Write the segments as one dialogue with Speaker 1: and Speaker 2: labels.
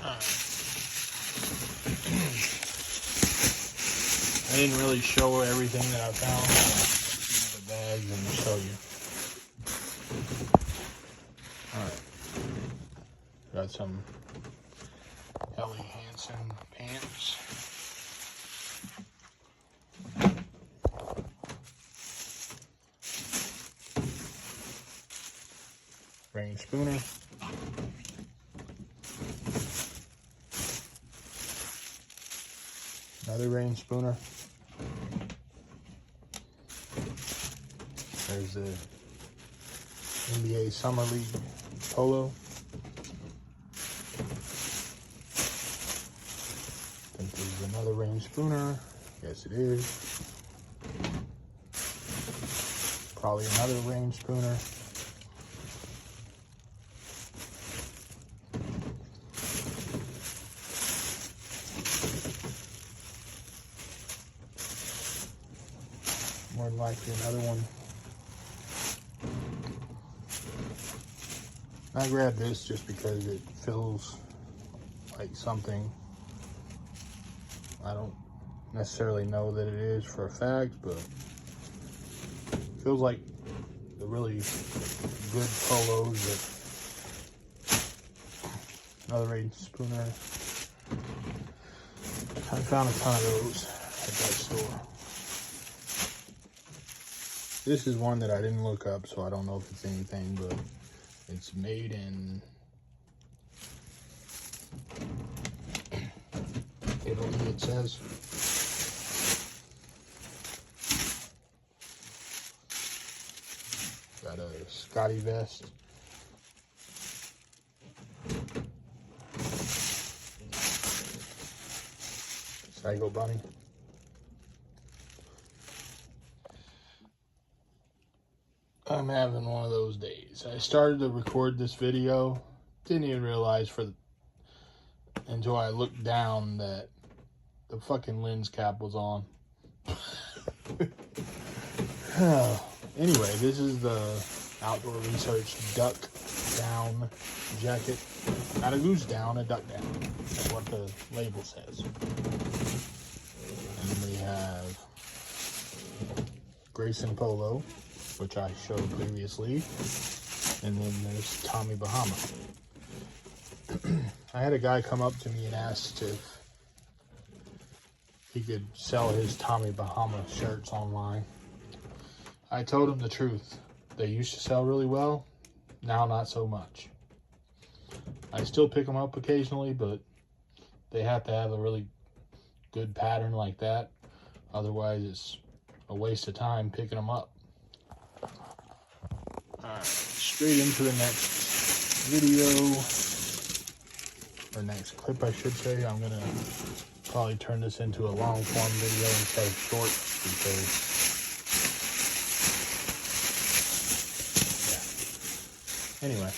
Speaker 1: I didn't really show everything that I found in the bags and show you. Alright. Got some Helly Hansen pants. Rain Spooner. Another Rain Spooner. There's the NBA Summer League polo. I think there's another Rain Spooner. Yes, it is. Probably another Rain Spooner. More than likely another one. I grabbed this just because it feels like something. I don't necessarily know that it is for a fact, but it feels like the really good polos that another Rain Spooner. I found a ton of those at that store. This is one that I didn't look up, so I don't know if it's anything, but it's made in Italy, it says. Got a Scotty vest. Psycho Bunny. I'm having one of those days. I started to record this video, didn't even realize until I looked down that the fucking lens cap was on. Anyway, this is the Outdoor Research duck down jacket. Not a goose down, a duck down. That's what the label says. And we have Grayson Polo, which I showed previously, and then there's Tommy Bahama. I had a guy come up to me and asked if he could sell his Tommy Bahama shirts online. I told him the truth. They used to sell really well, now not so much. I still pick them up occasionally, but they have to have a really good pattern like that. Otherwise, it's a waste of time picking them up. Alright, straight into the next video, or next clip I should say. I'm going to probably turn this into a long form video instead of short, because, yeah. Anyway,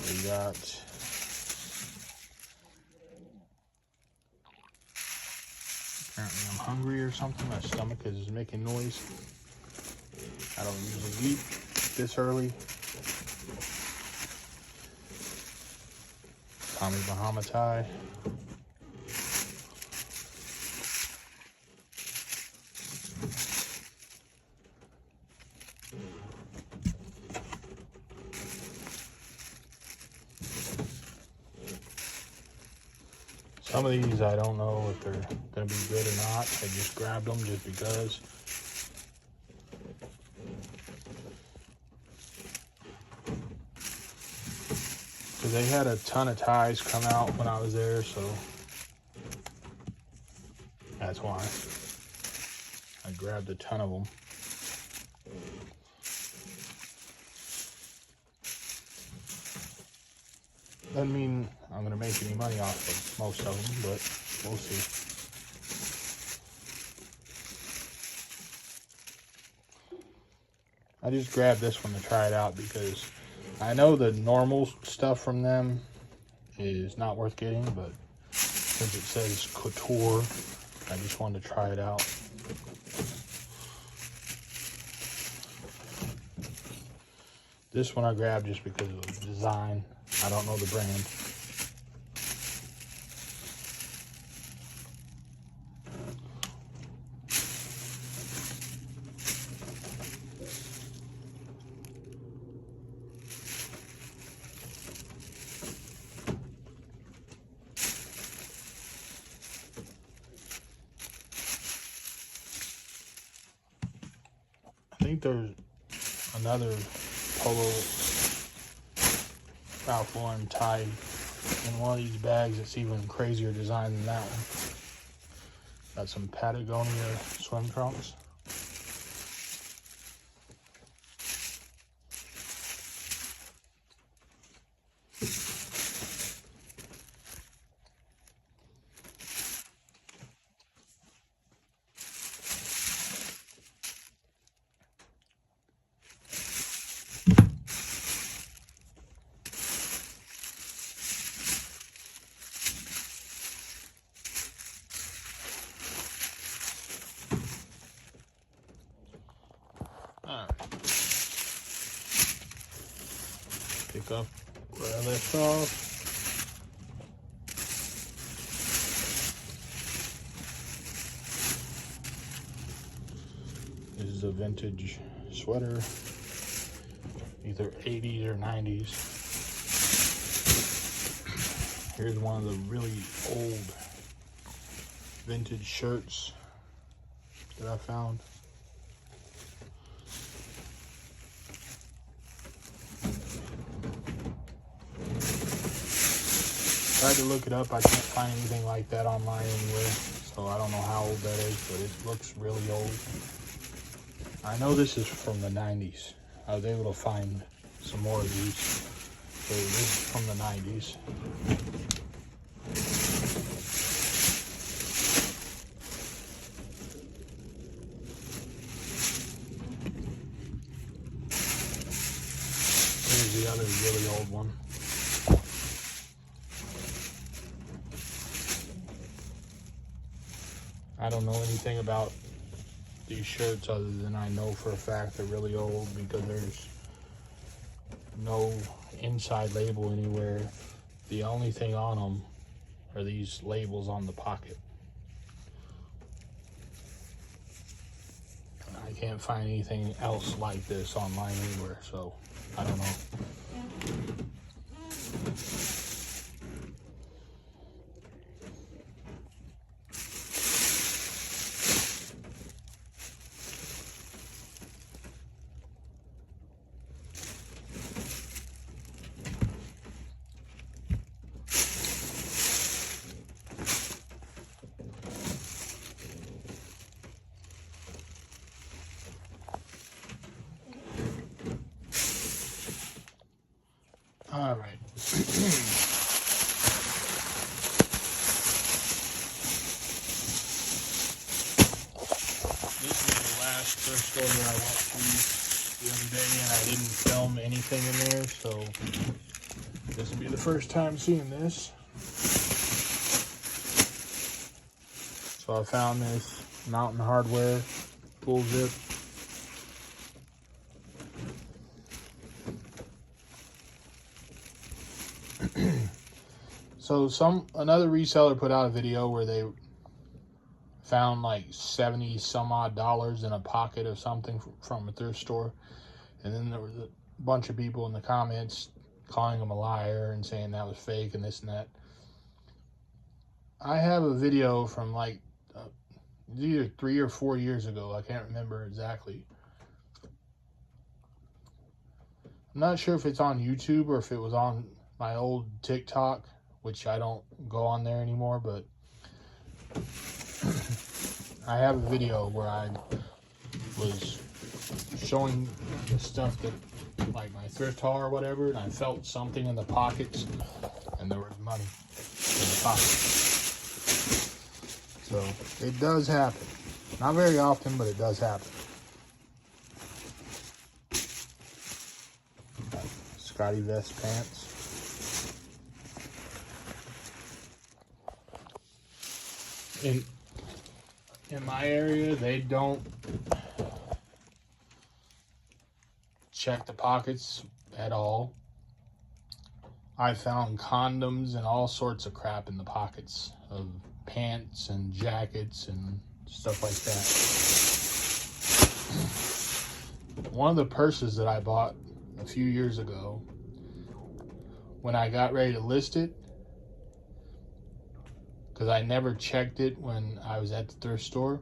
Speaker 1: we got apparently I'm hungry or something. My stomach is making noise. I don't usually eat this early. Tommy Bahama tie. Some of these I don't know if they're going to be good or not. I just grabbed them just because. They had a ton of ties come out when I was there, so that's why I grabbed a ton of them. Doesn't mean I'm going to make any money off of most of them, but we'll see. I just grabbed this one to try it out because I know the normal stuff from them is not worth getting, but since it says couture, I just wanted to try it out. This one I grabbed just because of the design. I don't know the brand. I think there's another polo Ralph Lauren tie in one of these bags that's even crazier design than that one. Got some Patagonia swim trunks. Alright. Pick up where I left off. This is a vintage sweater, either 80s or 90s. Here's one of the really old vintage shirts that I found. Tried to look it up. I can't find anything like that online anywhere, so I don't know how old that is, but it looks really old. I know this is from the 90s. I was able to find some more of these. So this is from the 90s. Here's the other really old one. I don't know anything about these shirts other than I know for a fact they're really old because there's no inside label anywhere. The only thing on them are these labels on the pocket. I can't find anything else like this online anywhere, so I don't know. All right. This is the last thrift store that I went to the other day, and I didn't film anything in there, so this will be the first time seeing this. So I found this Mountain Hardware full zip. So another reseller put out a video where they found like 70 some odd dollars in a pocket of something from a thrift store, and then there was a bunch of people in the comments calling him a liar and saying that was fake and this and that. I have a video from like either 3 or 4 years ago, I can't remember exactly. I'm not sure if it's on YouTube or if it was on my old TikTok, which I don't go on there anymore, but I have a video where I was showing the stuff that, like my thrift haul or whatever, and I felt something in the pockets, and there was money in the pockets. So it does happen. Not very often, but it does happen. Scotty vest pants. In my area, they don't check the pockets at all. I found condoms and all sorts of crap in the pockets of pants and jackets and stuff like that. One of the purses that I bought a few years ago, when I got ready to list it, because I never checked it when I was at the thrift store,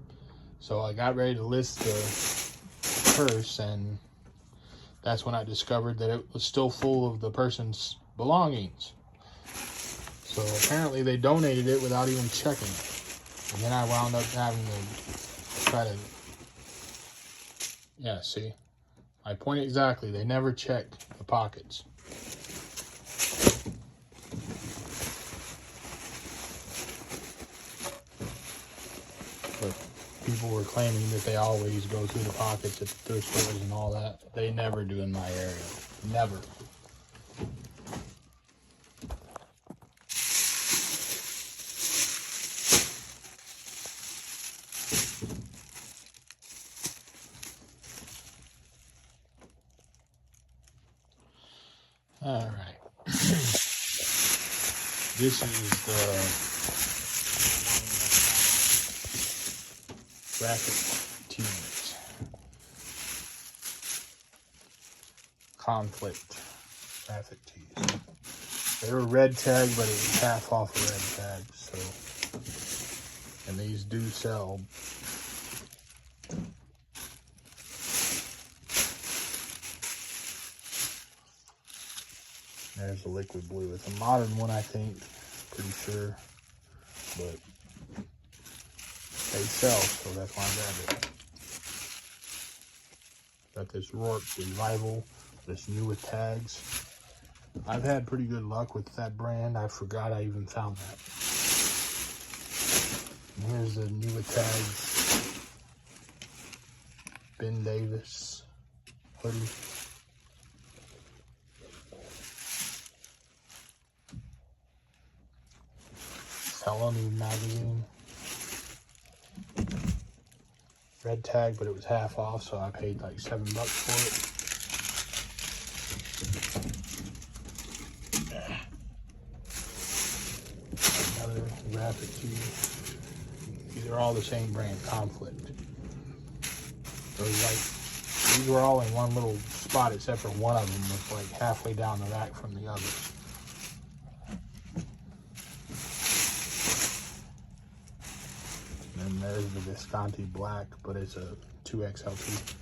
Speaker 1: so I got ready to list the purse, and that's when I discovered that it was still full of the person's belongings. So apparently they donated it without even checking it. And then I wound up having to try to, yeah, see, my point exactly. They never checked the pockets. But people were claiming that they always go through the pockets at the thrift stores and all that. They never do in my area. Never. All right. This is the graphic tees. Conflict graphic tees. They were red tag, but it was half off a red tag, so, and these do sell. There's the liquid blue. It's a modern one, I think. Pretty sure. But they sell, so that's why I grabbed it. Got this Rourke Revival, this new with tags. I've had pretty good luck with that brand. I forgot I even found that. And here's the new with tags Ben Davis hoodie. Felony magazine. Red tag, but it was half off, so I paid like $7 for it. Another graphic tee. These are all the same brand, Conflict. So like, these were all in one little spot, except for one of them was like halfway down the rack from the others. And there's the Visconti black, but it's a 2XL2.